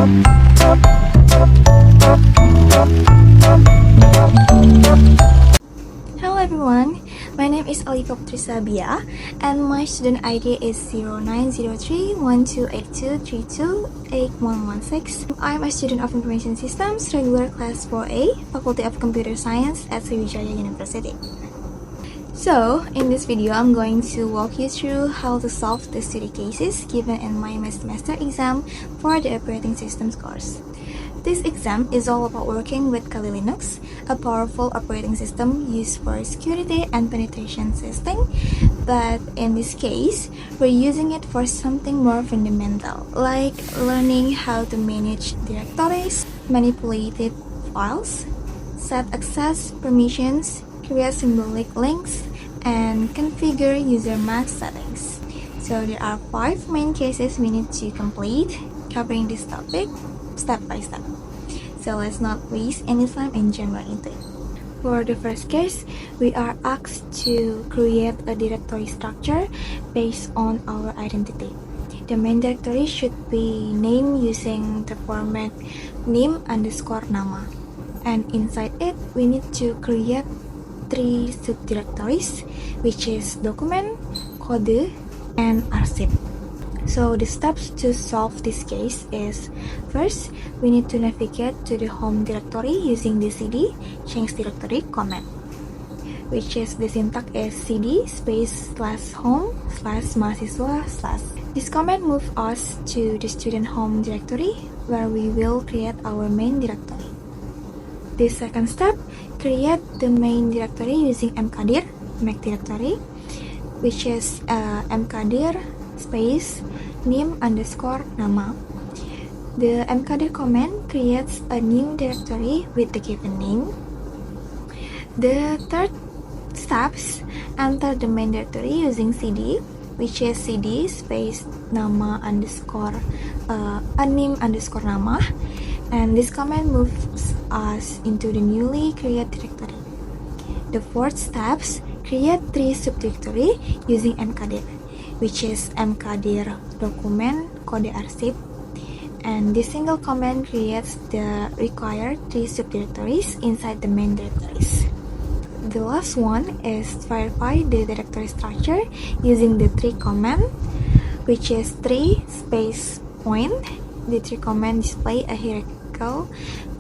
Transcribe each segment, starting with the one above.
Hello everyone, my name is Alifa Putri Shahabiyah and my student ID is 0903-1282328116. I'm a student of Information Systems, Reguler Class 4A, Faculty of Computer Science at Sriwijaya University. So, in this video, I'm going to walk you through how to solve the study cases given in my semester exam for the operating systems course. This exam is all about working with Kali Linux, a powerful operating system used for security and penetration testing, but in this case, we're using it for something more fundamental, like learning how to manage directories, manipulate files, set access permissions, create symbolic links, and configure user mask settings. So there are 5 main cases we need to complete, covering this topic step by step. So let's not waste any time and jump right into it. For the first case, we are asked to create a directory structure based on our identity. The main directory should be named using the format name_nama, and inside it we need to create 3 subdirectories, which is document, code, and arsip. So the steps to solve this case is, first, we need to navigate to the home directory using the cd change directory command, which is the syntax is cd /home/mahasiswa/. This command moves us to the student home directory where we will create our main directory. The second step, create the main directory using mkdir make directory, which is mkdir name_nama. The mkdir command creates a new directory with the given name. The third steps, enter the main directory using cd, which is cd name_nama, and this command moves us into the newly created directory. The fourth steps, create 3 subdirectory using mkdir, which is mkdir document code arsip, and this single command creates the required 3 subdirectories inside the main directories. The last one is verify the directory structure using the 3 command, which is 3 point. The 3 command display a hierarchical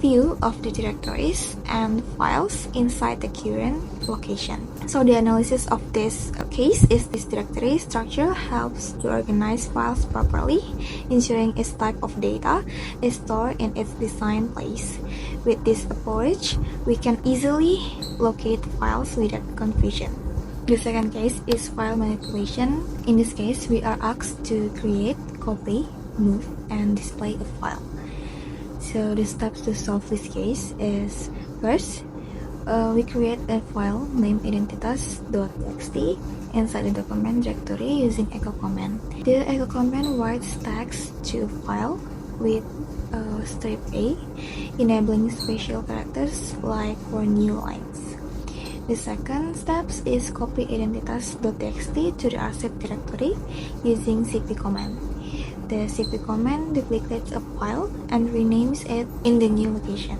view of the directories and files inside the current location. So the analysis of this case is this directory structure helps to organize files properly, ensuring each type of data is stored in its designed place. With this approach, we can easily locate files without confusion. The second case is file manipulation. In this case, we are asked to create, copy, move, and display a file. So the steps to solve this case is, first, we create a file named identitas.txt inside the document directory using echo command. The echo command writes text to a file with strip A, enabling special characters like for new lines. The second step is copy identitas.txt to the arsip directory using cp command. The cp command duplicates a file and renames it in the new location.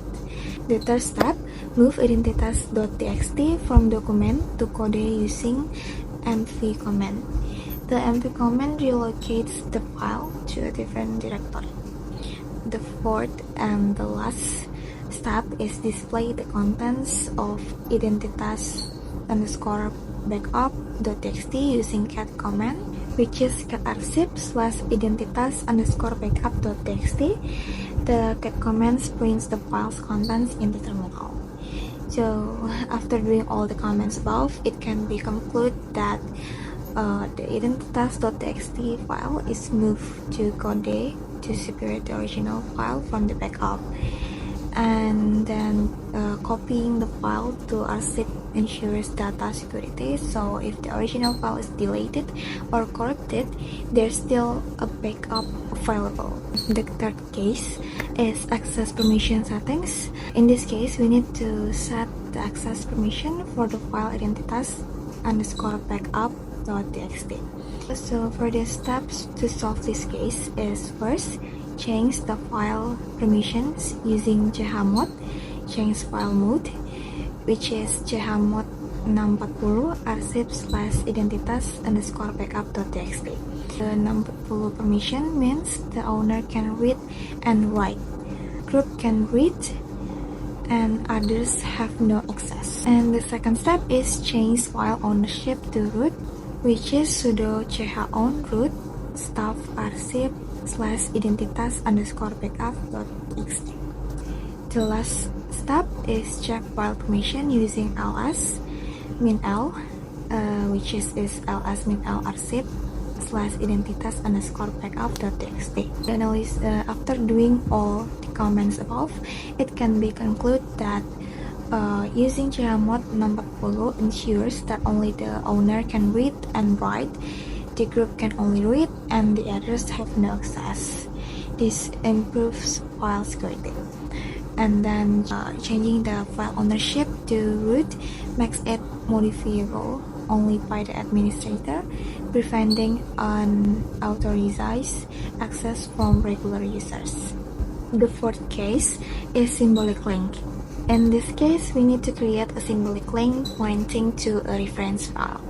The third step, move identitas.txt from document to code using mv command. The mv command relocates the file to a different directory. The fourth and the last step is display the contents of identitas_backup.txt using cat command, which is cat arsip /identitas_backup.txt. The cat command prints the file's contents in the terminal. So after doing all the commands above, it can be concluded that the identitas.txt file is moved to code to separate the original file from the backup, and then copying the file to arsip ensures data security. So if the original file is deleted or corrupted, there's still a backup available. The third case is access permission settings. In this case, we need to set the access permission for the file identitas_backup.txt. So for the steps to solve this case is, first, change the file permissions using chmod, change file mode, which is chmod 640 arsip/identitas_backup.txt. The 640 permission means the owner can read and write, group can read, and others have no access. And the second step is change file ownership to root, which is sudo chown root staff arsip/identitas_backup.txt. The last step is check file permission using ls-min-l, which is ls-min-l arsip/identitas_backup.txt. After doing all the comments above, it can be concluded that using chmod 640 ensures that only the owner can read and write, the group can only read, and the others have no access. This improves file security. And then changing the file ownership to root makes it modifiable only by the administrator, preventing unauthorized access from regular users. The fourth case is symbolic link. In this case, we need to create a symbolic link pointing to a reference file.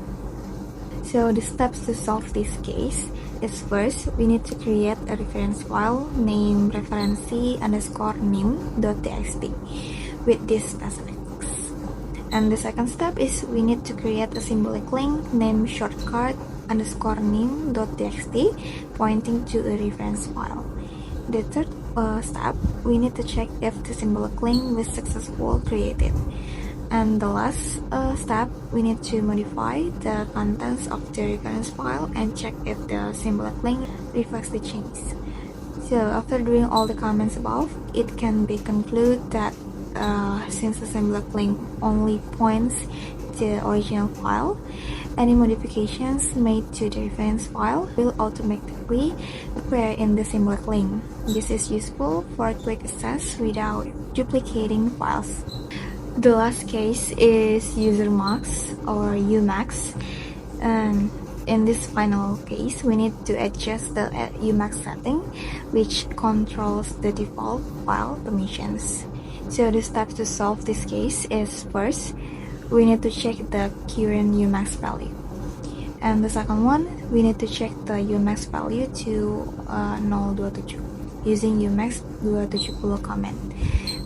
So the steps to solve this case is first, we need to create a reference file named referensi_nim.txt with these specifics. And the second step is we need to create a symbolic link named shortcut_nim.txt pointing to a reference file. The third step, we need to check if the symbolic link was successfully created. And the last step, we need to modify the contents of the reference file and check if the symbolic link reflects the change. So after doing all the comments above, it can be concluded that since the symbolic link only points to the original file, any modifications made to the reference file will automatically appear in the symbolic link. This is useful for quick access without duplicating files. The last case is user max or umax. In this final case, we need to adjust the umax setting, which controls the default file permissions. So the steps to solve this case is first, we need to check the current umax value. And the second one, we need to check the umax value to 027 using umax 270 command,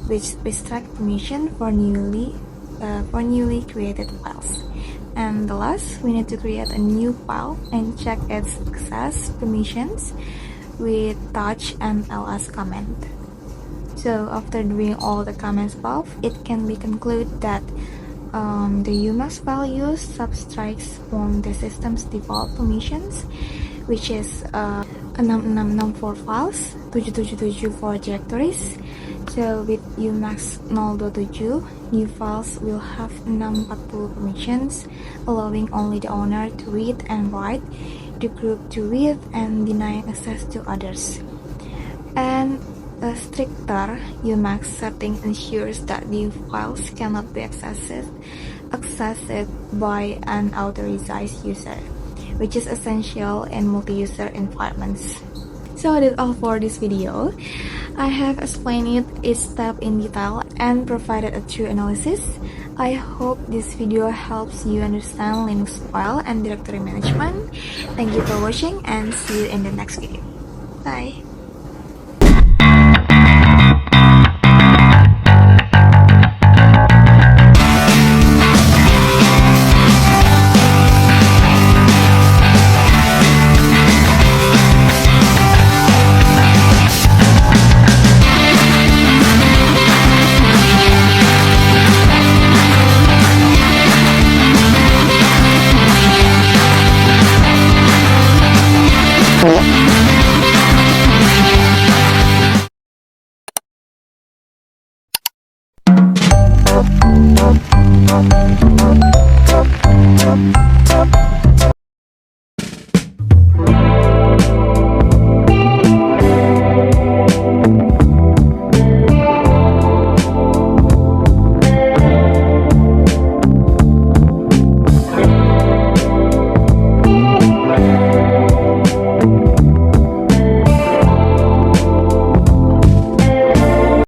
which restrict permission for newly created files. And the last, we need to create a new file and check its access permissions with touch and ls command. So after doing all the commands above, it can be concluded that the umax value subtracts from the system's default permissions, which is 6664 files, 777 for directories. So with umax 027, new files will have 640 permissions, allowing only the owner to read and write, the group to read, and denying access to others. And a stricter umax setting ensures that new files cannot be accessed by an unauthorized user, which is essential in multi-user environments. So that's all for this video. I have explained it each step in detail and provided a true analysis. I hope this video helps you understand Linux file and directory management. Thank you for watching and see you in the next video. Bye.